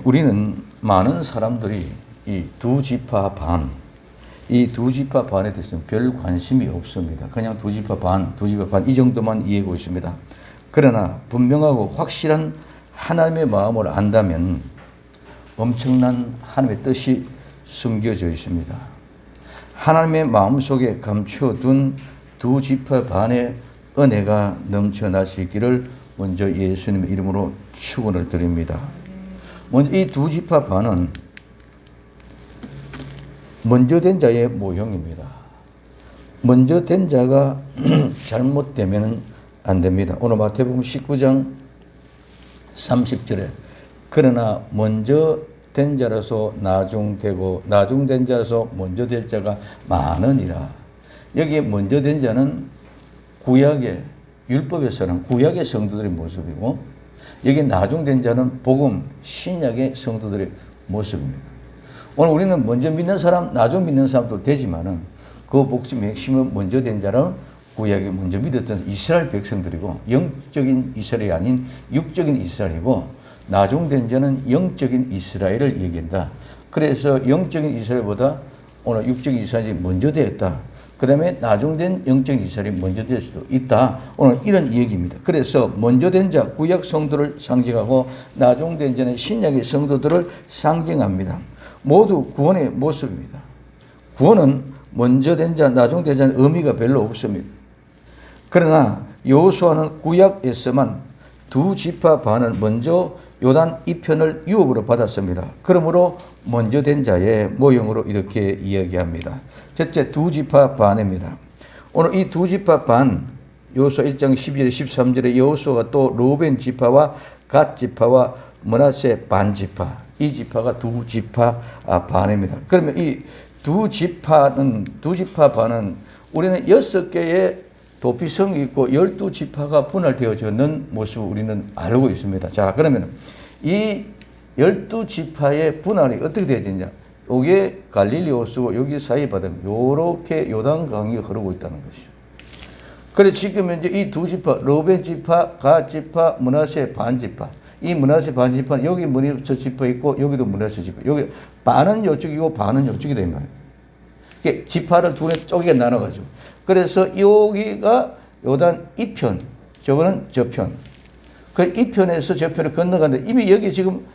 우리는 많은 사람들이 이 두 지파 반, 이 두 지파 반에 대해서는 별 관심이 없습니다. 그냥 두 지파 반, 두 지파 반 이 정도만 이해하고 있습니다. 그러나 분명하고 확실한 하나님의 마음을 안다면 엄청난 하나님의 뜻이 숨겨져 있습니다. 하나님의 마음속에 감춰둔 두 지파 반의 은혜가 넘쳐날 수 있기를 먼저 예수님의 이름으로 축원을 드립니다. 먼저 이 두 지파 반은 먼저 된 자의 모형입니다. 먼저 된 자가 잘못되면 안 됩니다. 오늘 마태복음 19장 30절에 그러나 먼저 된 자라서 나중되고 나중된 자라서 먼저 될 자가 많으니라. 여기에 먼저 된 자는 구약의 율법에서는 구약의 성도들의 모습이고 여기 나중된 자는 복음 신약의 성도들의 모습입니다. 오늘 우리는 먼저 믿는 사람, 나중 믿는 사람도 되지만은 그 복음의 핵심은 먼저 된 자는 구약에 먼저 믿었던 이스라엘 백성들이고 영적인 이스라엘이 아닌 육적인 이스라엘이고 나중된 자는 영적인 이스라엘을 얘기한다. 그래서 영적인 이스라엘보다 오늘 육적인 이스라엘이 먼저 되었다. 그 다음에 나중된 영적인 이스라엘이 먼저 될 수도 있다. 오늘 이런 얘기입니다. 그래서 먼저 된 자, 구약 성도를 상징하고 나중된 자는 신약의 성도들을 상징합니다. 모두 구원의 모습입니다. 구원은 먼저 된 자, 나중된 자는 의미가 별로 없습니다. 그러나 여호수아는 구약에서만 두 지파 반은 먼저 요단 이편을 유업으로 받았습니다. 그러므로 먼저 된 자의 모형으로 이렇게 이야기합니다. 첫째, 두 지파 반입니다. 오늘 이 두 지파 반, 여호수아 1장 12절 13절에 여호수아가 또 루벤 지파와 갓 지파와 므낫세 반 지파, 이 지파가 두 지파 반입니다. 그러면 이 두 지파 반은 우리는 6개의 도피성이 있고 12지파가 분할되어지는 모습을 우리는 알고 있습니다. 자, 그러면 이 12지파의 분할이 어떻게 되어지냐? 여기에 갈릴리 호수고 여기 사이 바다는 요렇게 요단강이 흐르고 있다는 것이죠. 그래서 지금 현재 이 두 지파, 루벤 지파, 갓 지파, 므낫세 반 지파. 이 므낫세 반 지파는 여기 므낫세 지파 있고 여기도 므낫세 지파. 여기 반은 이쪽이고 반은 이쪽이 된 거예요. 지파를 두 쪽에 나눠가지고. 그래서 여기가 요단 이편, 저거는 저편. 그 이편에서 저편을 건너가는데 이미 여기 지금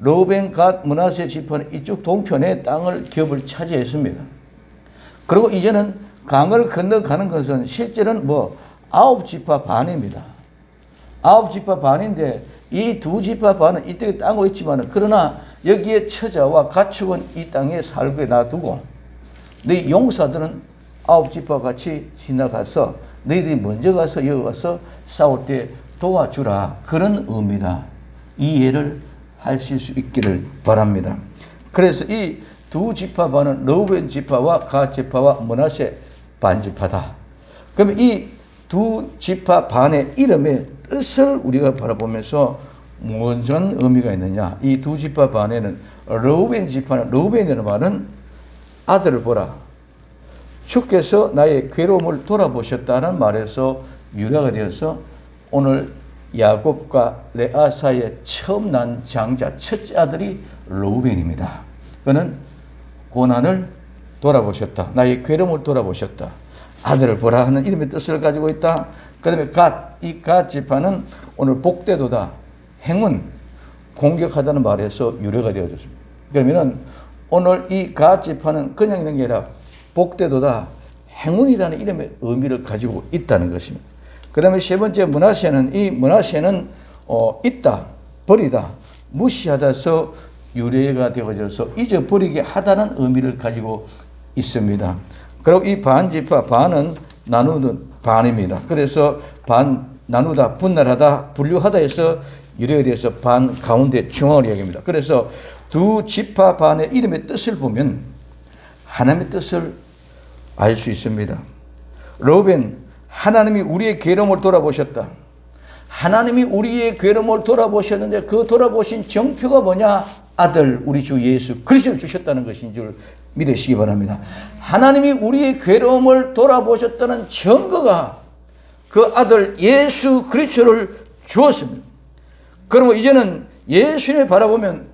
루벤, 갓, 므낫세 지파는 이쪽 동편의 땅을 기업을 차지했습니다. 그리고 이제는 강을 건너가는 것은 실제로는 9지파 반입니다. 9지파 반인데 이 두 지파 반은 이쪽에 땅고 있지만 그러나 여기에 처자와 가축은 이 땅에 살고 놔두고 너희 용사들은 9지파 같이 지나가서 너희들이 먼저 가서 여기 가서 싸울 때 도와주라. 그런 의미다. 이해를 하실 수 있기를 바랍니다. 그래서 이 두 지파 반은 루벤 지파와 갓 지파와 므낫세 반 지파다. 그러면 이 두 지파 반의 이름의 뜻을 우리가 바라보면서 무슨 의미가 있느냐? 이 두 지파 반에는 루벤 지파는 루벤이라는 말은 아들을 보라. 주께서 나의 괴로움을 돌아보셨다는 말에서 유래가 되어서 오늘 야곱과 레아 사이에 처음 난 장자 첫째 아들이 루벤입니다. 그는 고난을 돌아보셨다. 나의 괴로움을 돌아보셨다. 아들을 보라 하는 이름의 뜻을 가지고 있다. 그 다음에 이 갓 지파는 오늘 복되도다. 행운, 공격하다는 말에서 유래가 되어졌습니다. 그러면 오늘 이 갓 지파는 그냥 있는 게 아니라 복되도다. 행운이라는 이름의 의미를 가지고 있다는 것입니다. 그 다음에 세 번째 므낫세는 이 므낫세는 있다, 버리다, 무시하다서 유래가 되어져서 잊어버리게 하다는 의미를 가지고 있습니다. 그리고 이 반지파, 반은 나누는 반입니다. 그래서 반, 나누다, 분할하다, 분류하다 해서 유래가 되어서 반 가운데 중앙을 이야기합니다. 그래서 두 지파 반의 이름의 뜻을 보면 하나님의 뜻을 알 수 있습니다. 루벤, 하나님이 우리의 괴로움을 돌아보셨다. 하나님이 우리의 괴로움을 돌아보셨는데 그 돌아보신 정표가 뭐냐? 아들 우리 주 예수 그리스도를 주셨다는 것인 줄 믿으시기 바랍니다. 하나님이 우리의 괴로움을 돌아보셨다는 증거가 그 아들 예수 그리스도를 주었습니다. 그러면 이제는 예수님을 바라보면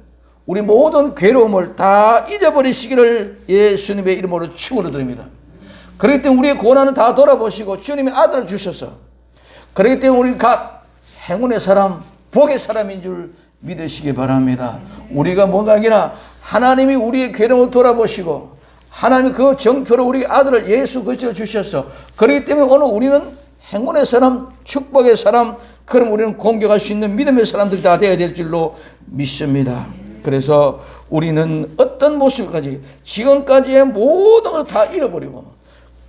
우리 모든 괴로움을 다 잊어버리시기를 예수님의 이름으로 축원드립니다. 그렇기 때문에 우리의 고난을 다 돌아보시고 주님의 아들을 주셔서, 그렇기 때문에 우리 각 행운의 사람, 복의 사람인 줄 믿으시기 바랍니다. 우리가 뭔가 아니라 하나님이 우리의 괴로움을 돌아보시고 하나님이 그 정표로 우리 아들을 예수 그리스도를 주셔서, 그렇기 때문에 오늘 우리는 행운의 사람, 축복의 사람, 그럼 우리는 공격할 수 있는 믿음의 사람들이 다 되어야 될 줄로 믿습니다. 그래서 우리는 어떤 모습까지, 지금까지의 모든 걸 다 잃어버리고,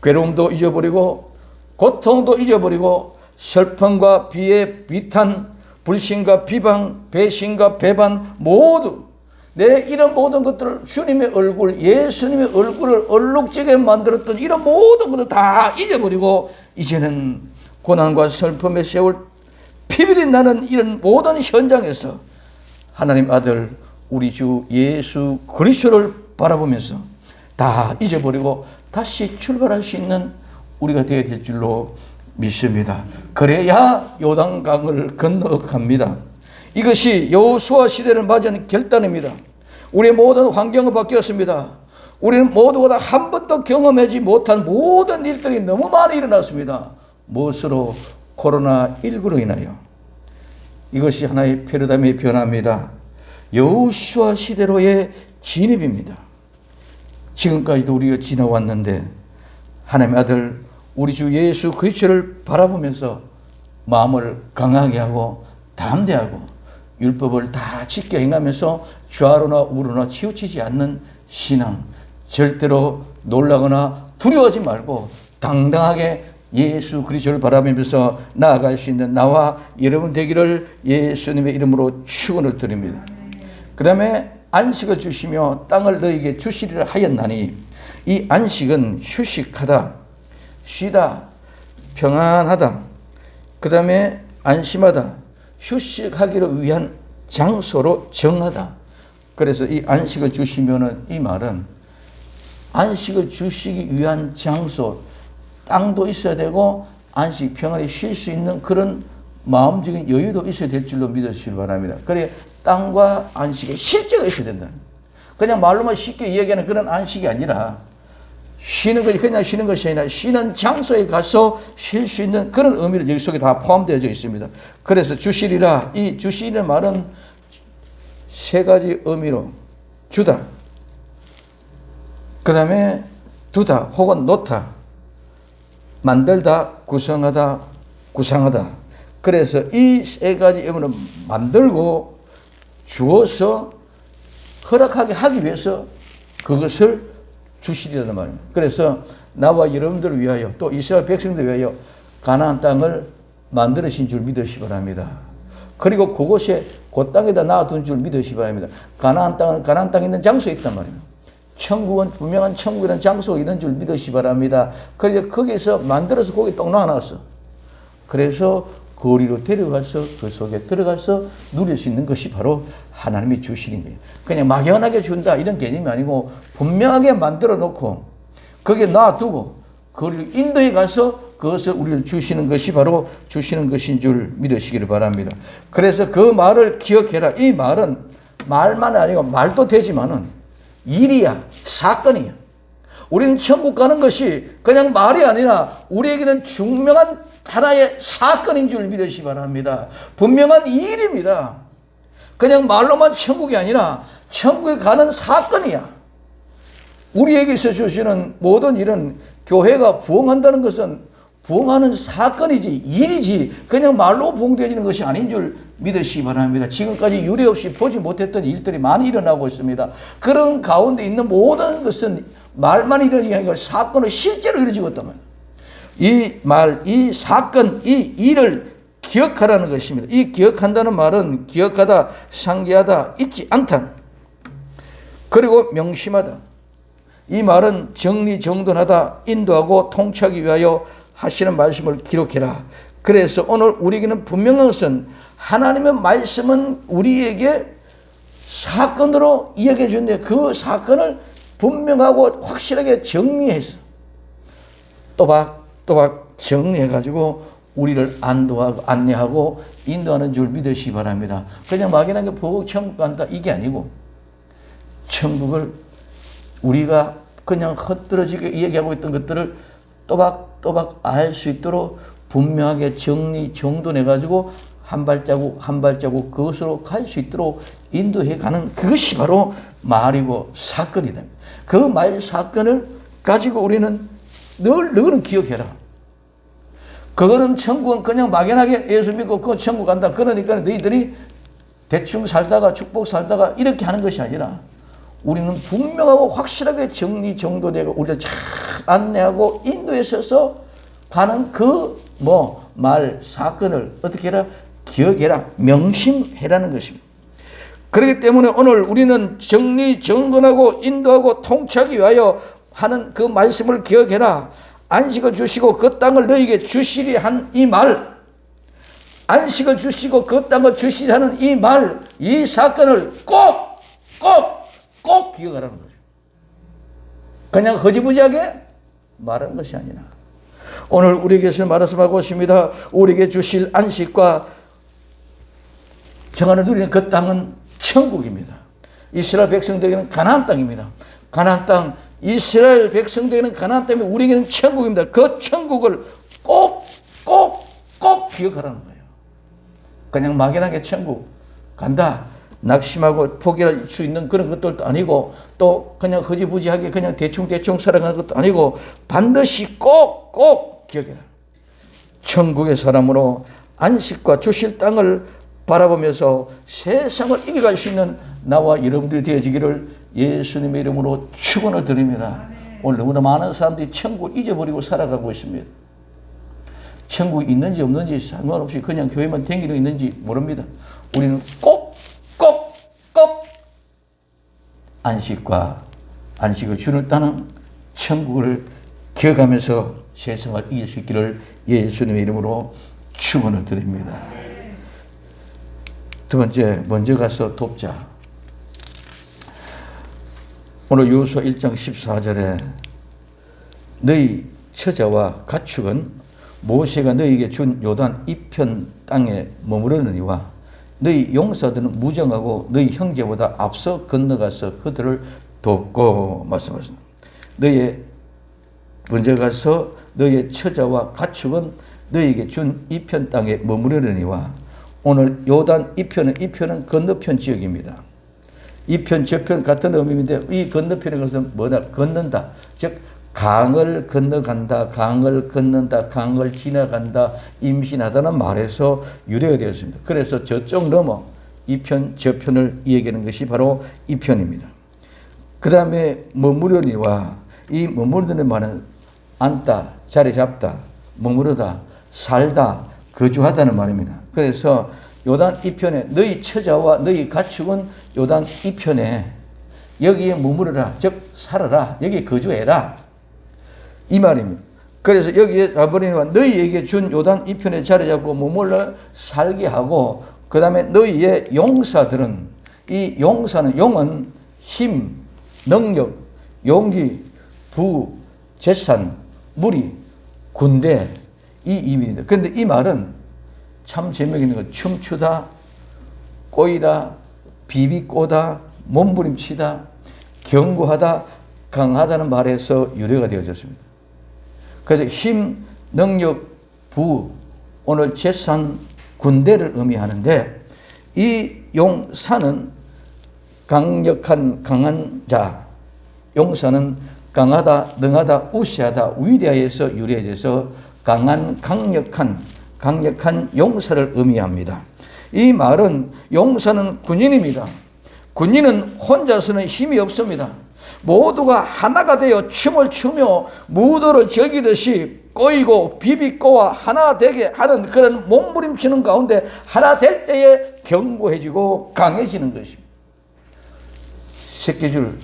괴로움도 잊어버리고, 고통도 잊어버리고, 슬픔과 비탄, 불신과 비방, 배신과 배반, 모두 내 이런 모든 것들을 주님의 얼굴, 예수님의 얼굴을 얼룩지게 만들었던 이런 모든 것을 다 잊어버리고, 이제는 고난과 슬픔의 세월, 피비린 나는 이런 모든 현장에서 하나님 아들 우리 주 예수 그리스도를 바라보면서 다 잊어버리고 다시 출발할 수 있는 우리가 되어야 될 줄로 믿습니다. 그래야 요단강을 건너갑니다. 이것이 여호수아 시대를 맞이하는 결단입니다. 우리의 모든 환경은 바뀌었습니다. 우리는 모두가 다 한 번도 경험하지 못한 모든 일들이 너무 많이 일어났습니다. 무엇으로? 코로나19로 인하여. 이것이 하나의 패러다임의 변화입니다. 여호수아 시대로의 진입입니다. 지금까지도 우리가 지나왔는데 하나님의 아들 우리 주 예수 그리스도를 바라보면서 마음을 강하게 하고 담대하고 율법을 다 지켜 행하면서 좌로나 우로나 치우치지 않는 신앙, 절대로 놀라거나 두려워하지 말고 당당하게 예수 그리스도를 바라보면서 나아갈 수 있는 나와 여러분 되기를 예수님의 이름으로 축원을 드립니다. 그 다음에 안식을 주시며 땅을 너희에게 주시리라 하였나니, 이 안식은 휴식하다, 쉬다, 평안하다, 그 다음에 안심하다, 휴식하기를 위한 장소로 정하다. 그래서 이 안식을 주시면은, 이 말은 안식을 주시기 위한 장소, 땅도 있어야 되고 안식 평안히 쉴 수 있는 그런 마음적인 여유도 있어야 될 줄로 믿으시기 바랍니다. 그래 땅과 안식에 실제가 있어야 된다. 그냥 말로만 쉽게 이야기하는 그런 안식이 아니라, 쉬는 것이 그냥 쉬는 것이 아니라 쉬는 장소에 가서 쉴 수 있는 그런 의미를 여기 속에 다 포함되어 있습니다. 그래서 주시리라, 이 주시리라는 말은 세 가지 의미로 주다, 그 다음에 두다 혹은 놓다, 만들다, 구성하다, 구상하다. 그래서 이 세 가지 의미로 만들고 주어서 허락하게 하기 위해서 그것을 주시리라는 말입니다. 그래서 나와 여러분들을 위하여 또 이스라엘 백성들을 위하여 가나안 땅을 만들으신 줄 믿으시기 바랍니다. 그리고 그곳에 그 땅에다 놔둔 줄 믿으시기 바랍니다. 가나안 땅은 가나안 땅에 있는 장소에 있단 말입니다. 천국은 분명한 천국이라는 장소가 있는 줄 믿으시기 바랍니다. 그래서 거기서 만들어서 거기 똥 놔놨어. 그래서 거리로 데려가서 그 속에 들어가서 누릴 수 있는 것이 바로 하나님이 주시는 거예요. 그냥 막연하게 준다 이런 개념이 아니고 분명하게 만들어 놓고 거기에 놔두고 거리를 인도해 가서 그것을 우리를 주시는 것이 바로 주시는 것인 줄 믿으시기를 바랍니다. 그래서 그 말을 기억해라. 이 말은 말만 아니고 말도 되지만은 일이야, 사건이야. 우리는 천국 가는 것이 그냥 말이 아니라 우리에게는 중명한 하나의 사건인 줄 믿으시기 바랍니다. 분명한 일입니다. 그냥 말로만 천국이 아니라 천국에 가는 사건이야. 우리에게 있어 주시는 모든 일은 교회가 부흥한다는 것은 부흥하는 사건이지 일이지 그냥 말로 부흥되어지는 것이 아닌 줄 믿으시기 바랍니다. 지금까지 유례 없이 보지 못했던 일들이 많이 일어나고 있습니다. 그런 가운데 있는 모든 것은 말만 이루어지는 게 아니고 사건은 실제로 이루어지고 있단 말이에요. 이 말, 이 사건, 이 일을 기억하라는 것입니다. 이 기억한다는 말은 기억하다, 상기하다, 잊지 않다. 그리고 명심하다. 이 말은 정리정돈하다, 인도하고 통치하기 위하여 하시는 말씀을 기록해라. 그래서 오늘 우리에게는 분명한 것은 하나님의 말씀은 우리에게 사건으로 이야기해 주는데 그 사건을 분명하고 확실하게 정리해서 또박 정리해가지고 우리를 안도하고 안내하고 인도하는 줄 믿으시기 바랍니다. 그냥 막연하게 보고 천국 간다 이게 아니고 천국을 우리가 그냥 헛들어지게 얘기하고 있던 것들을 또박또박 알 수 있도록 분명하게 정리 정돈해가지고 한 발자국 한 발자국 그것으로 갈 수 있도록 인도해 가는 그것이 바로 말이고 사건이다. 그 말 사건을 가지고 우리는 너는 기억해라. 그거는 천국은 그냥 막연하게 예수 믿고 그 천국 간다. 그러니까 너희들이 대충 살다가 축복 살다가 이렇게 하는 것이 아니라 우리는 분명하고 확실하게 정리정돈되고 우리를 잘 안내하고 인도해서서 가는 그 말 사건을 어떻게 해라? 기억해라. 명심해라는 것입니다. 그렇기 때문에 오늘 우리는 정리정돈하고 인도하고 통치하기 위하여 하는 그 말씀을 기억해라. 안식을 주시고 그 땅을 너희에게 주시리 한 이 말, 안식을 주시고 그 땅을 주시리 하는 이 말, 이 사건을 꼭 기억하라는 거죠. 그냥 허지부지하게 말하는 것이 아니라 오늘 우리에게서 말씀하고 있습니다. 우리에게 주실 안식과 평안을 누리는 그 땅은 천국입니다. 이스라엘 백성들에게는 가나안 땅입니다. 가나안 땅, 이스라엘 백성들에게는 가나안 땅이 우리에게는 천국입니다. 그 천국을 꼭 기억하라는 거예요. 그냥 막연하게 천국 간다. 낙심하고 포기할 수 있는 그런 것들도 아니고 또 그냥 허지부지하게 그냥 대충 살아가는 것도 아니고 반드시 꼭 기억해라. 천국의 사람으로 안식과 주실 땅을 바라보면서 세상을 이겨갈 수 있는 나와 여러분들이 되어지기를 예수님의 이름으로 축원을 드립니다. 오늘 너무나 많은 사람들이 천국을 잊어버리고 살아가고 있습니다. 천국이 있는지 없는지 상관없이 그냥 교회만 댕기고 있는지 모릅니다. 우리는 꼭 안식을 주는 따는 천국을 기억하면서 세상을 이길 수 있기를 예수님의 이름으로 축원을 드립니다. 두 번째, 먼저 가서 돕자. 오늘 요수아 1장 14절에 너희 처자와 가축은 모세가 너희에게 준 요단 이편 땅에 머무르느니와 너희 용사들은 무정하고 너희 형제보다 앞서 건너가서 그들을 돕고 말씀하십니다. 너희 먼저 가서 너희의 처자와 가축은 너희에게 준 이편 땅에 머무르느니와 오늘 요단 이편은 건너편 지역입니다. 이편 저편 같은 의미인데 이 건너편에 가서 뭐다? 걷는다. 즉 강을 건너간다, 강을 걷는다, 강을 지나간다, 임신하다는 말에서 유래가 되었습니다. 그래서 저쪽 넘어 이편 저편을 얘기하는 것이 바로 이편입니다. 그 다음에 머무르니와 이 머무르는 말은 앉다, 자리 잡다, 머무르다, 살다, 거주하다는 말입니다. 그래서 요단 이편에 너희 처자와 너희 가축은 요단 이편에 여기에 머무르라, 즉 살아라, 여기에 거주해라 이 말입니다. 그래서 여기에 가버리니와 너희에게 준 요단 이편에 자리 잡고 머물러 살게 하고 그 다음에 너희의 용사들은 이 용사는 용은 힘, 능력, 용기, 부, 재산, 무리, 군대 이 의미입니다. 그런데 이 말은 참 재미있는 건 춤추다, 꼬이다, 비비꼬다, 몸부림치다, 경고하다, 강하다는 말에서 유래가 되어졌습니다. 그래서 힘, 능력, 부, 오늘 재산, 군대를 의미하는데 이 용사는 강한 자, 용사는 강하다, 능하다, 우세하다, 위대하여서 유래해져서 강력한 용사를 의미합니다. 이 말은 용사는 군인입니다. 군인은 혼자서는 힘이 없습니다. 모두가 하나가 되어 춤을 추며 무도를 즐기듯이 꼬이고 비비꼬아 하나 되게 하는 그런 몸부림치는 가운데 하나 될 때에 견고해지고 강해지는 것입니다. 새끼줄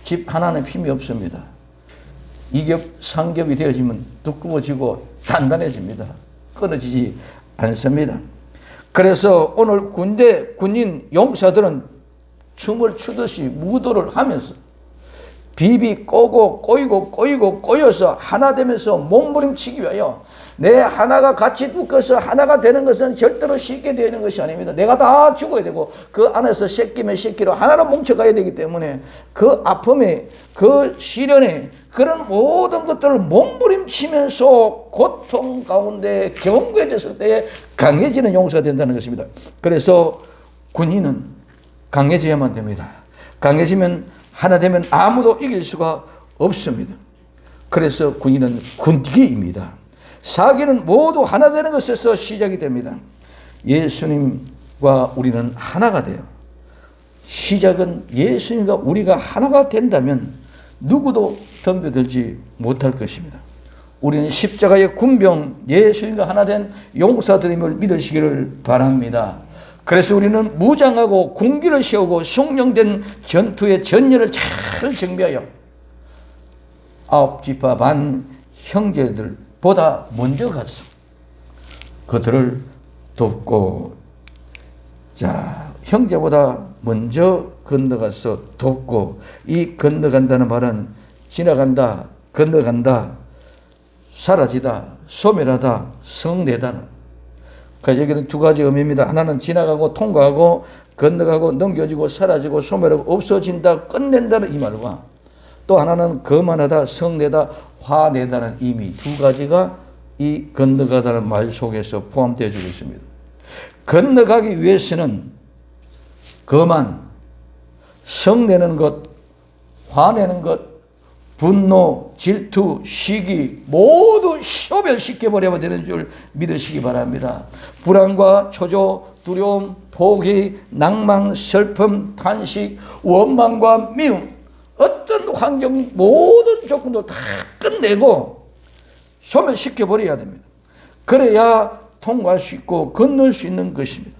집 하나는 힘이 없습니다. 2겹, 3겹이 되어지면 두꺼워지고 단단해집니다. 끊어지지 않습니다. 그래서 오늘 군인, 용사들은 춤을 추듯이 무도를 하면서 비비 꼬고 꼬이고 꼬여서 하나 되면서 몸부림치기 위하여 내 하나가 같이 묶어서 하나가 되는 것은 절대로 쉽게 되는 것이 아닙니다. 내가 다 죽어야 되고 그 안에서 새끼면 새끼로 하나로 뭉쳐가야 되기 때문에 그 아픔에 그 시련에 그런 모든 것들을 몸부림치면서 고통 가운데 경고해졌을 때에 강해지는 용사가 된다는 것입니다. 그래서 군인은 강해져야만 됩니다. 강해지면 하나 되면 아무도 이길 수가 없습니다. 그래서 군인은 군기입니다. 사기는 모두 하나 되는 것에서 시작이 됩니다. 예수님과 우리는 하나가 돼요. 시작은 예수님과 우리가 하나가 된다면 누구도 덤벼들지 못할 것입니다. 우리는 십자가의 군병 예수님과 하나 된 용사들임을 믿으시기를 바랍니다. 그래서 우리는 무장하고 군기를 세우고 성령된 전투의 전열을 잘 정비하여 9지파 반 형제들보다 먼저 가서 그들을 돕고, 자, 형제보다 먼저 건너가서 돕고, 이 건너간다는 말은 지나간다, 건너간다, 사라지다, 소멸하다, 성내다. 그러니까 여기는 두 가지 의미입니다. 하나는 지나가고 통과하고 건너가고 넘겨지고 사라지고 소멸하고 없어진다, 끝낸다는 이 말과, 또 하나는 거만하다, 성내다, 화내다는 의미, 두 가지가 이 건너가다는 말 속에서 포함되어 지고 있습니다. 건너가기 위해서는 거만, 성내는 것, 화내는 것, 분노, 질투, 시기 모두 소멸시켜버려야 되는 줄 믿으시기 바랍니다. 불안과 초조, 두려움, 포기, 낭망, 슬픔, 탄식, 원망과 미움, 어떤 환경 모든 조건도 다 끝내고 소멸시켜버려야 됩니다. 그래야 통과할 수 있고 건널 수 있는 것입니다.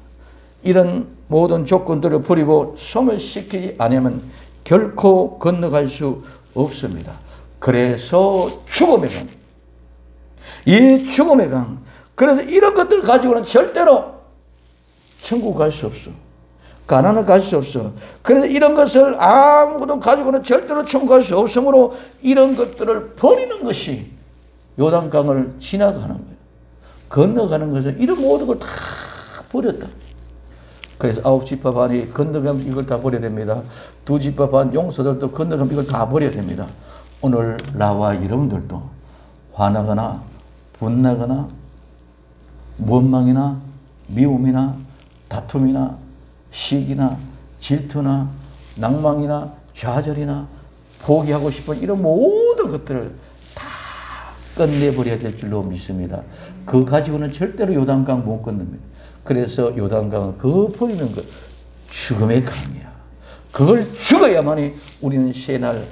이런 모든 조건들을 버리고 소멸시키지 않으면 결코 건너갈 수 없습니다. 그래서 죽음의 강, 이 죽음의 강, 그래서 이런 것들 가지고는 절대로 천국 갈 수 없어. 가나안 갈 수 없어. 그래서 이런 것을 아무것도 가지고는 절대로 천국 갈 수 없으므로 이런 것들을 버리는 것이 요단강을 지나가는 거예요. 건너가는 것은 이런 모든 걸 다 버렸다. 그래서 9지파 반이 건너가면 이걸 다 버려야 됩니다. 2지파 반 용사들도 건너가면 이걸 다 버려야 됩니다. 오늘 나와 여러분들도 화나거나 분나거나 원망이나 미움이나 다툼이나 시기나 질투나 낭망이나 좌절이나 포기하고 싶은 이런 모든 것들을 다 끝내버려야 될 줄로 믿습니다. 그거 가지고는 절대로 요단강 못 건넙니다. 그래서 요단강은 그거 버리는 것, 죽음의 강이야. 그걸 죽어야만이 우리는 새날,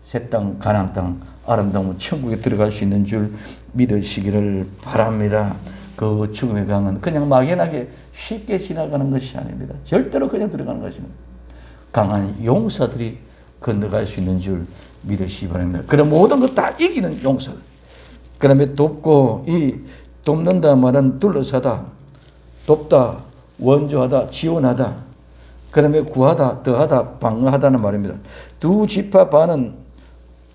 새 땅, 가나안 땅, 아름다운 천국에 들어갈 수 있는 줄 믿으시기를 바랍니다. 그 죽음의 강은 그냥 막연하게 쉽게 지나가는 것이 아닙니다. 절대로 그냥 들어가는 것입니다. 강한 용사들이 건너갈 수 있는 줄 믿으시기 바랍니다. 그런 모든 것 다 이기는 용사들. 그 다음에 돕고, 이 돕는다 말은 둘러싸다, 돕다, 원조하다, 지원하다, 그 다음에 구하다, 더하다, 방어하다는 말입니다. 2지파 반은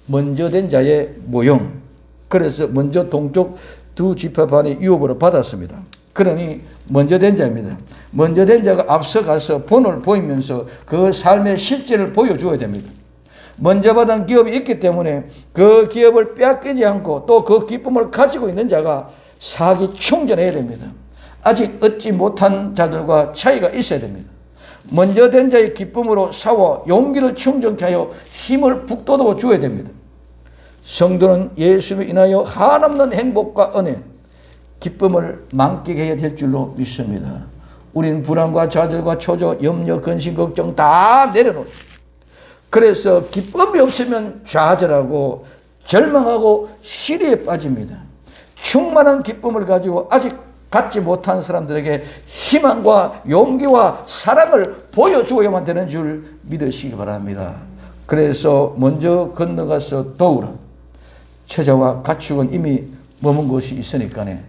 먼저 된 자의 모형. 그래서 먼저 동쪽 2지파 반이 유업으로 받았습니다. 그러니 먼저 된 자입니다. 먼저 된 자가 앞서가서 본을 보이면서 그 삶의 실제를 보여줘야 됩니다. 먼저 받은 기업이 있기 때문에 그 기업을 빼앗기지 않고 또 그 기쁨을 가지고 있는 자가 사기 충전해야 됩니다. 아직 얻지 못한 자들과 차이가 있어야 됩니다. 먼저 된 자의 기쁨으로 싸워 용기를 충전케 하여 힘을 북돋워 줘야 됩니다. 성도는 예수를 인하여 한없는 행복과 은혜, 기쁨을 만끽해야 될 줄로 믿습니다. 우리는 불안과 좌절과 초조, 염려, 근심, 걱정 다 내려놓습니다. 그래서 기쁨이 없으면 좌절하고 절망하고 시리에 빠집니다. 충만한 기쁨을 가지고 아직 갖지 못한 사람들에게 희망과 용기와 사랑을 보여주어야만 되는 줄 믿으시기 바랍니다. 그래서 먼저 건너가서 도우라. 처자와 가축은 이미 머문 곳이 있으니까네.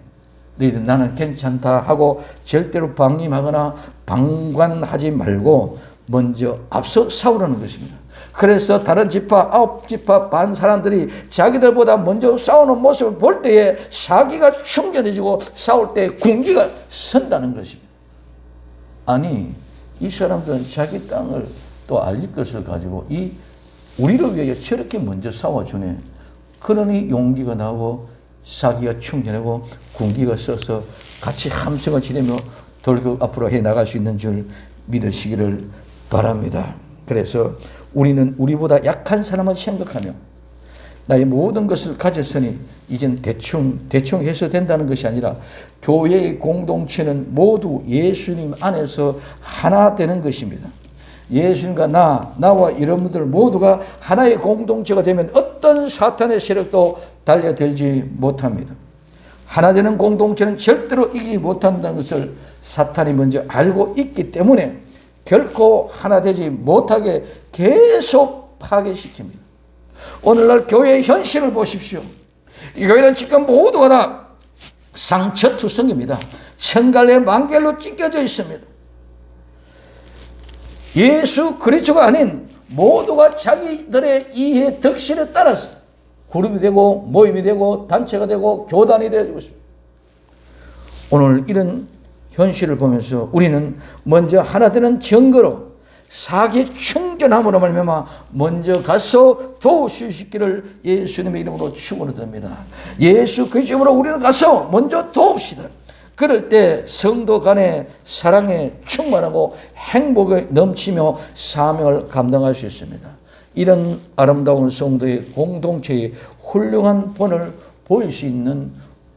너희들 나는 괜찮다 하고 절대로 방임하거나 방관하지 말고 먼저 앞서 싸우라는 것입니다. 그래서 다른 지파, 9지파 반 사람들이 자기들보다 먼저 싸우는 모습을 볼 때에 사기가 충전해지고 싸울 때 군기가 선다는 것입니다. 아니, 이 사람들은 자기 땅을 또 알릴 것을 가지고 우리를 위해 저렇게 먼저 싸워주네. 그러니 용기가 나고 사기가 충전하고 군기가 써서 같이 함성을 지내며 돌격 앞으로 해 나갈 수 있는 줄 믿으시기를 바랍니다. 그래서 우리는 우리보다 약한 사람을 생각하며 나의 모든 것을 가졌으니 이제는 대충 해서 된다는 것이 아니라 교회의 공동체는 모두 예수님 안에서 하나 되는 것입니다. 예수님과 나와 여러분들 모두가 하나의 공동체가 되면 어떤 사탄의 세력도 달려들지 못합니다. 하나 되는 공동체는 절대로 이기지 못한다는 것을 사탄이 먼저 알고 있기 때문에 결코 하나 되지 못하게 계속 파괴시킵니다. 오늘날 교회의 현실을 보십시오. 이 교회는 지금 모두가 다 상처투성입니다. 천갈래 만결로 찢겨져 있습니다. 예수 그리스도가 아닌 모두가 자기들의 이해 덕실에 따라서 그룹이 되고 모임이 되고 단체가 되고 교단이 되어지고 있습니다. 오늘 이런 현실을 보면서 우리는 먼저 하나 되는 증거로 사기 충전함으로 말미암아 먼저 가서 도우시기를 예수님의 이름으로 축원드립니다. 예수 그리스도로 우리는 가서 먼저 도웁시다. 그럴 때 성도 간의 사랑에 충만하고 행복에 넘치며 사명을 감당할 수 있습니다. 이런 아름다운 성도의 공동체의 훌륭한 본을 보일 수 있는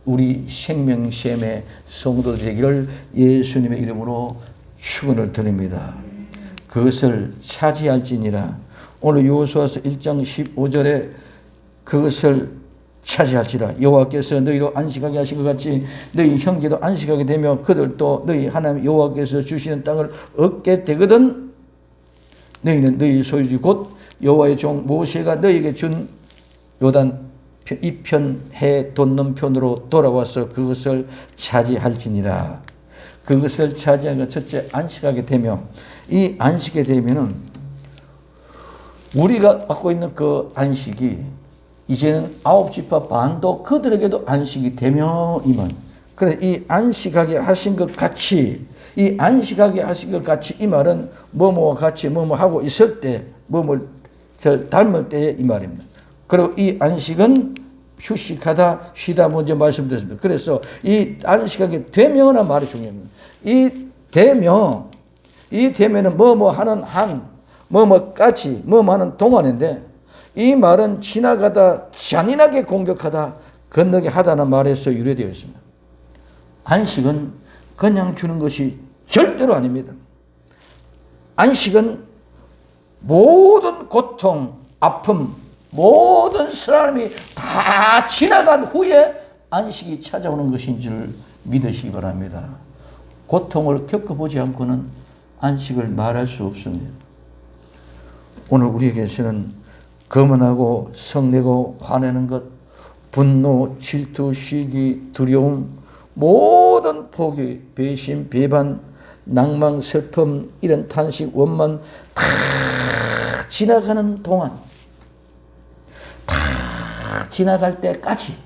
우리 생명샘의 성도 되기를 예수님의 이름으로 축원을 드립니다. 그것을 차지할지니라. 오늘 여호수아서 1장 15절에 그것을 차지할지라. 여호와께서 너희로 안식하게 하신 것 같이 너희 형제도 안식하게 되며 그들도 너희 하나님 여호와께서 주시는 땅을 얻게 되거든 너희는 너희 소유지 곧 여호와의 종 모세가 너희에게 준 요단 이편 해 돋는편으로 돌아와서 그것을 차지할지니라. 그것을 차지하는 첫째 안식하게 되며 이 안식에 되면은 우리가 받고 있는 그 안식이 이제는 9지파 반도 그들에게도 안식이 되며 이만. 그래서 이 안식하게 하신 것 같이 이 안식하게 하신 것 같이 이 말은 뭐뭐와 같이 뭐뭐 하고 있을 때 뭐뭐 닮을 때의 이 말입니다. 그리고 이 안식은 휴식하다 쉬다 먼저 말씀드렸습니다. 그래서 이 안식하게 되면은 말이 중요합니다. 이 되면은 뭐뭐 하는 뭐뭐까지 뭐뭐 하는 동안인데 이 말은 지나가다 잔인하게 공격하다 건너게 하다는 말에서 유래되어 있습니다. 안식은 그냥 주는 것이 절대로 아닙니다. 안식은 모든 고통, 아픔, 모든 사람이 다 지나간 후에 안식이 찾아오는 것인 줄 믿으시기 바랍니다. 고통을 겪어보지 않고는 안식을 말할 수 없습니다. 오늘 우리에게서는 거만하고 성내고 화내는 것, 분노, 질투, 시기, 두려움, 모든 포기, 배신, 배반, 낭망, 슬픔, 이런 탄식, 원만 다 지나가는 동안 다 지나갈 때까지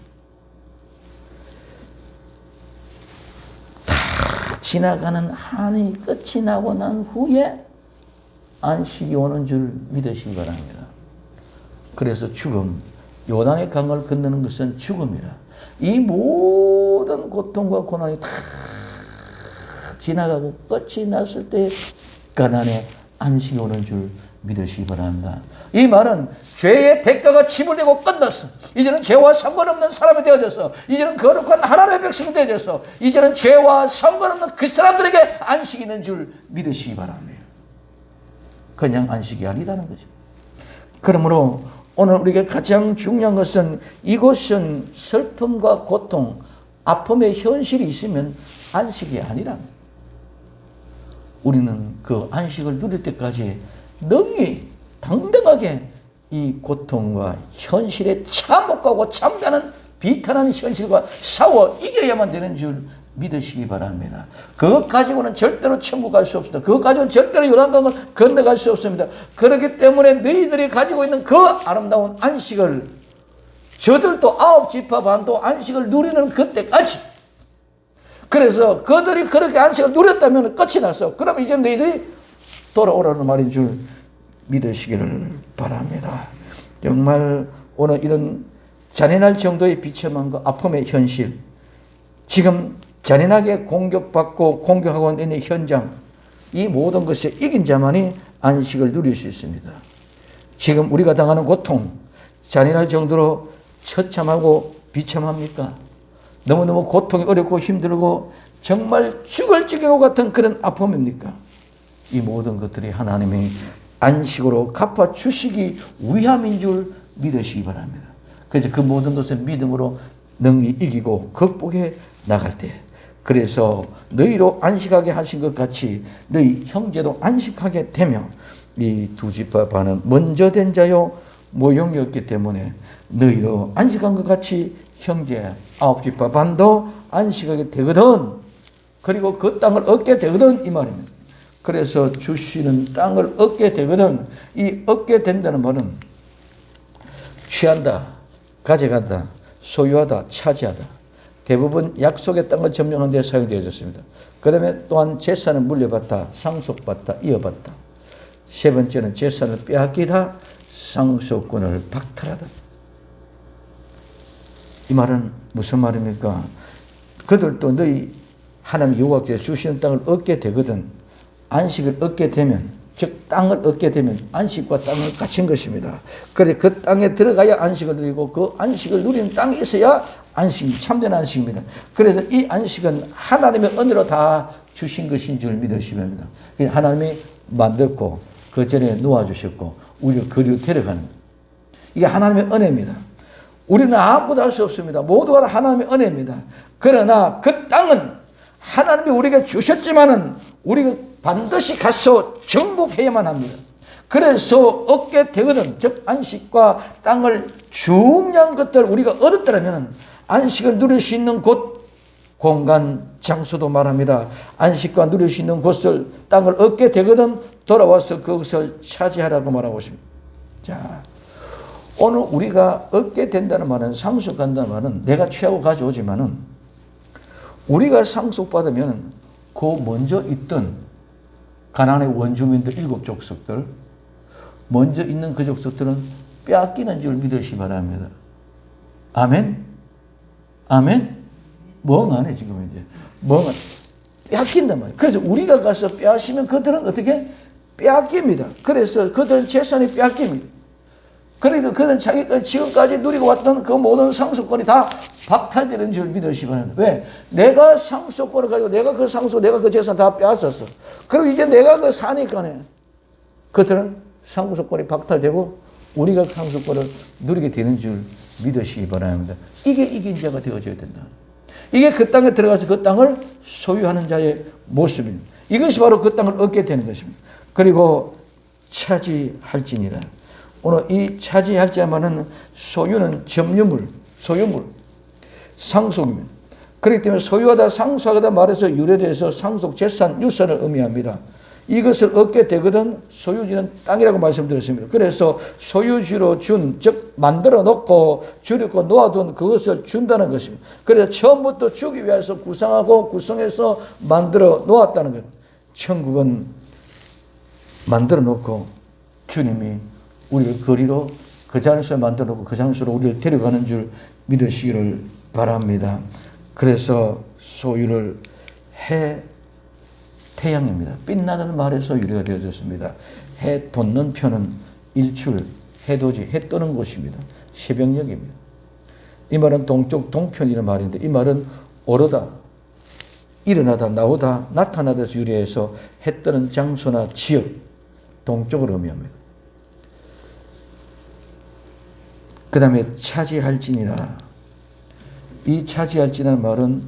다 지나가는 한이 끝이 나고 난 후에 안식이 오는 줄 믿으시기 바랍니다. 그래서 죽음, 요단의 강을 건너는 것은 죽음이라. 이 모든 고통과 고난이 다 지나가고 끝이 났을 때 가난의 안식이 오는 줄 믿으시기 바랍니다. 이 말은 죄의 대가가 치불되고 끝났어. 이제는 죄와 상관없는 사람이 되어져서 이제는 거룩한 하나님의 백성이 되어져서 이제는 죄와 상관없는 그 사람들에게 안식이 있는 줄 믿으시기 바랍니다. 그냥 안식이 아니다는 것입니다. 그러므로 오늘 우리에게 가장 중요한 것은 이곳은 슬픔과 고통, 아픔의 현실이 있으면 안식이 아니랍니다. 우리는 그 안식을 누릴 때까지 능히 당당하게 이 고통과 현실에 참혹하고 참다는 비탄한 현실과 싸워 이겨야만 되는 줄 믿으시기 바랍니다. 그것 가지고는 절대로 천국 갈 수 없습니다. 그것 가지고는 절대로 요단강을 건너갈 수 없습니다. 그렇기 때문에 너희들이 가지고 있는 그 아름다운 안식을 저들도 9지파 반도 안식을 누리는 그때까지, 그래서 그들이 그렇게 안식을 누렸다면 끝이 났어. 그럼 이제 너희들이 돌아오라는 말인 줄 믿으시기를 바랍니다. 정말 오늘 이런 잔인할 정도의 비참함과 아픔의 현실, 지금 잔인하게 공격받고 공격하고 있는 현장, 이 모든 것에 이긴 자만이 안식을 누릴 수 있습니다. 지금 우리가 당하는 고통, 잔인할 정도로 처참하고 비참합니까? 너무너무 고통이 어렵고 힘들고 정말 죽을 지경과 같은 그런 아픔입니까? 이 모든 것들이 하나님이 안식으로 갚아주시기 위함인 줄 믿으시기 바랍니다. 그래서 그 모든 것을 믿음으로 능히 이기고 극복해 나갈 때, 그래서 너희로 안식하게 하신 것 같이 너희 형제도 안식하게 되며, 이 2지파 반은 먼저 된 자요 모형이었기 때문에 너희로 안식한 것 같이 형제 9지파 반도 안식하게 되거든. 그리고 그 땅을 얻게 되거든, 이 말입니다. 그래서 주시는 땅을 얻게 되거든. 이 얻게 된다는 말은 취한다, 가져간다, 소유하다, 차지하다. 대부분 약속의 땅을 점령하는 데 사용되어졌습니다. 그 다음에 또한 재산을 물려받다, 상속받다, 이어받다. 세 번째는 재산을 빼앗기다, 상속권을 박탈하다. 이 말은 무슨 말입니까? 그들도 너희 하나님 여호와께서 주시는 땅을 얻게 되거든. 안식을 얻게 되면, 즉 땅을 얻게 되면 안식과 땅을 갖춘 것입니다. 그래 그 땅에 들어가야 안식을 누리고, 그 안식을 누리는 땅에 있어야 안식이 참된 안식입니다. 그래서 이 안식은 하나님의 은혜로 다 주신 것인 줄 믿으시면 합니다. 하나님이 만들고 그 전에 놓아주셨고 우리를 그리로 데려가는, 이게 하나님의 은혜입니다. 우리는 아무것도 할 수 없습니다. 모두가 다 하나님의 은혜입니다. 그러나 그 땅은 하나님이 우리에게 주셨지만은 우리가 반드시 가서 정복해야만 합니다. 그래서 얻게 되거든. 즉 안식과 땅을 중요한 것들 우리가 얻었더라면 안식을 누릴 수 있는 곳, 공간, 장소도 말합니다. 안식과 누릴 수 있는 곳을, 땅을 얻게 되거든 돌아와서 그것을 차지하라고 말하고 있습니다. 자, 오늘 우리가 얻게 된다는 말은, 상속한다는 말은 내가 취하고 가져오지만은 우리가 상속받으면 그 먼저 있던 가나안의 원주민들 7족속들, 먼저 있는 그 족속들은 빼앗기는 줄 믿으시기 바랍니다. 아멘? 아멘? 멍하네 지금 이제. 멍하네. 빼앗긴단 말이에요. 그래서 우리가 가서 빼앗으면 그들은 어떻게? 빼앗깁니다. 그래서 그들은 재산이 빼앗깁니다. 그러면 그들은 자기가 지금까지 누리고 왔던 그 모든 상속권이 다 박탈되는 줄 믿으시기 바랍니다. 왜? 내가 상속권을 가지고 내가 그 상속, 내가 그 재산 다 빼앗았어. 그리고 이제 내가 그 사니까네. 그들은 상속권이 박탈되고 우리가 상속권을 누리게 되는 줄 믿으시기 바랍니다. 이게 이긴 자가 되어져야 된다. 이게 그 땅에 들어가서 그 땅을 소유하는 자의 모습입니다. 이것이 바로 그 땅을 얻게 되는 것입니다. 그리고 차지할지니라. 오늘 이 차지할지야만은 소유는 점유물, 소유물, 상속입니다. 그렇기 때문에 소유하다, 상속하다 말에서 유래돼서 상속, 재산, 유산을 의미합니다. 이것을 얻게 되거든 소유지는 땅이라고 말씀드렸습니다. 그래서 소유지로 준, 즉 만들어 놓고 줄이고 놓아둔 그것을 준다는 것입니다. 그래서 처음부터 주기 위해서 구상하고 구성해서 만들어 놓았다는 것. 천국은 만들어 놓고 주님이 우리를 거리로 그 장소에 만들어 놓고 그 장소로 우리를 데려가는 줄 믿으시기를 바랍니다. 그래서 소유를 태양입니다. 빛나는 말에서 유래가 되어졌습니다. 해 돋는 편은 일출, 해돋이, 해 뜨는 곳입니다. 새벽녘입니다. 이 말은 동쪽 동편이라는 말인데 이 말은 오르다, 일어나다, 나오다, 나타나다에서 유래해서 해 뜨는 장소나 지역, 동쪽을 의미합니다. 그 다음에 차지할지니라. 이 차지할지라는 말은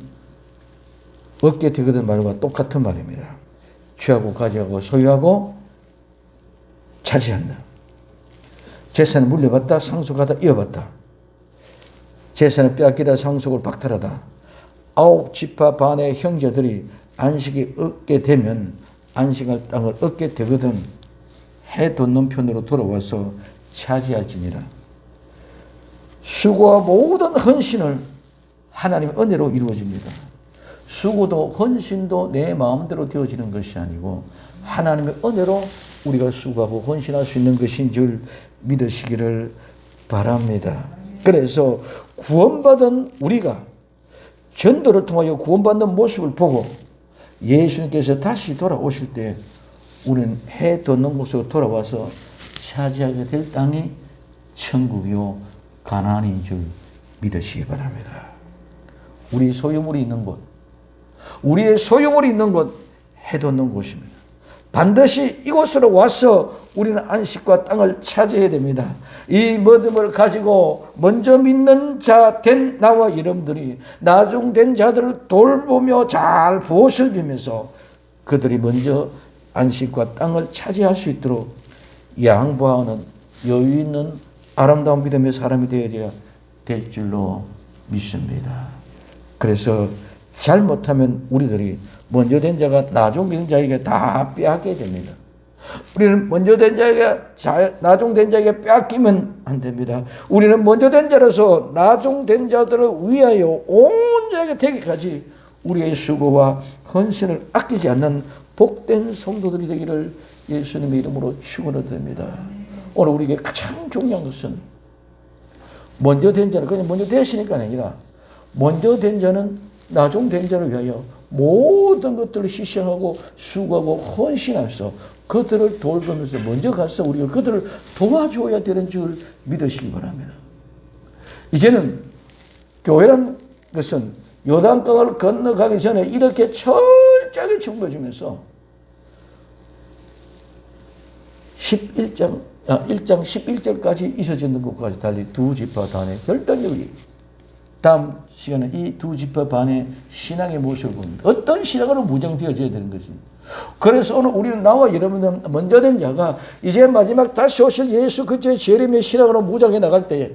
얻게 되거든 말과 똑같은 말입니다. 취하고 가져가고 소유하고 차지한다. 재산을 물려받다, 상속하다, 이어받다. 재산을 빼앗기다, 상속을 박탈하다. 9지파 반의 형제들이 안식이 얻게 되면 안식할 땅을 얻게 되거든 해 돋는 편으로 돌아와서 차지할지니라. 수고와 모든 헌신을 하나님의 은혜로 이루어집니다. 수고도 헌신도 내 마음대로 되어지는 것이 아니고 하나님의 은혜로 우리가 수고하고 헌신할 수 있는 것인 줄 믿으시기를 바랍니다. 그래서 구원받은 우리가 전도를 통하여 구원받는 모습을 보고 예수님께서 다시 돌아오실 때 우리는 해 돋는 곳으로 돌아와서 차지하게 될 땅이 천국이요 가나안인 줄 믿으시기 바랍니다. 우리 소유물이 있는 곳, 우리의 소유물이 있는 곳, 해 돋는 곳입니다. 반드시 이곳으로 와서 우리는 안식과 땅을 차지해야 됩니다. 이 믿음을 가지고 먼저 믿는 자 된 나와 여러분들이 나중된 자들을 돌보며 잘 보살피면서 그들이 먼저 안식과 땅을 차지할 수 있도록 양보하는 여유 있는 아름다운 믿음의 사람이 되어야 될 줄로 믿습니다. 그래서 잘못하면 우리들이 먼저 된 자가 나중 된 자에게 다 빼앗게 됩니다. 우리는 먼저 된 자에게 나중 된 자에게 빼앗기면 안 됩니다. 우리는 먼저 된 자로서 나중 된 자들을 위하여 온 자에게 되기까지 우리의 수고와 헌신을 아끼지 않는 복된 성도들이 되기를 예수님의 이름으로 축원을 드립니다. 오늘 우리에게 가장 중요한 것은 먼저 된 자는 그냥 먼저 되시니까 아니라 먼저 된 자는 나중 된 자를 위하여 모든 것들을 희생하고 수고하고 헌신하면서 그들을 돌보면서 먼저 가서 우리가 그들을 도와줘야 되는 줄 믿으시기 바랍니다. 이제는 교회란 것은 요단강을 건너가기 전에 이렇게 철저하게 준비해주면서 1장 11절까지 있어지는 것까지 달리 두 지파 단의 결단력이 다음 시간은 이 두 지파 반의 신앙의 모습을 봅니다. 어떤 신앙으로 무장되어져야 되는 것입니다. 그래서 오늘 우리는 나와 여러분은 먼저 된 자가 이제 마지막 다시 오실 예수 그리스도의 재림의 신앙으로 무장해 나갈 때에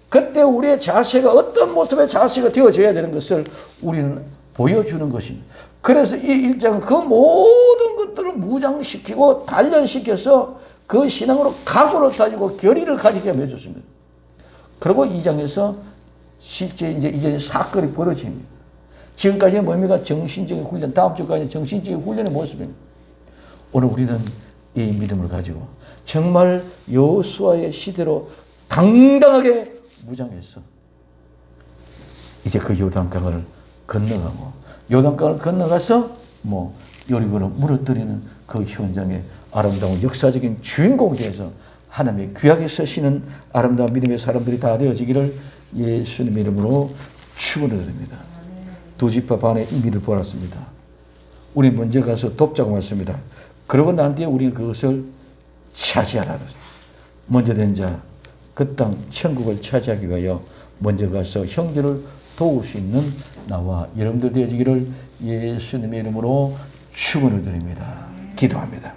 그때 우리의 자세가 어떤 모습의 자세가 되어져야 되는 것을 우리는 보여주는 것입니다. 그래서 이 1장은 그 모든 것들을 무장시키고 단련시켜서 그 신앙으로 각오를 가지고 결의를 가지게 해줬습니다. 그리고 2장에서 실제 이제 사건이 벌어집니다. 지금까지는 뭡니까? 정신적인 훈련, 다음 주까지는 정신적인 훈련의 모습입니다. 오늘 우리는 이 믿음을 가지고 정말 여호수아의 시대로 당당하게 무장해서 이제 그 요단강을 건너가고 요단강을 건너가서 여리고를 무너뜨리는 그 현장의 아름다운 역사적인 주인공이 되어서 하나님의 귀하게 쓰시는 아름다운 믿음의 사람들이 다 되어지기를 예수님의 이름으로 축원을 드립니다. 두 지파 반의 의미를 보았습니다. 우리 먼저 가서 돕자고 했습니다. 그러고 난 뒤에 우리는 그것을 차지하라. 먼저 된 자, 그 땅 천국을 차지하기 위하여 먼저 가서 형제를 도울 수 있는 나와 여러분들 되어지기를 예수님의 이름으로 축원을 드립니다. 기도합니다.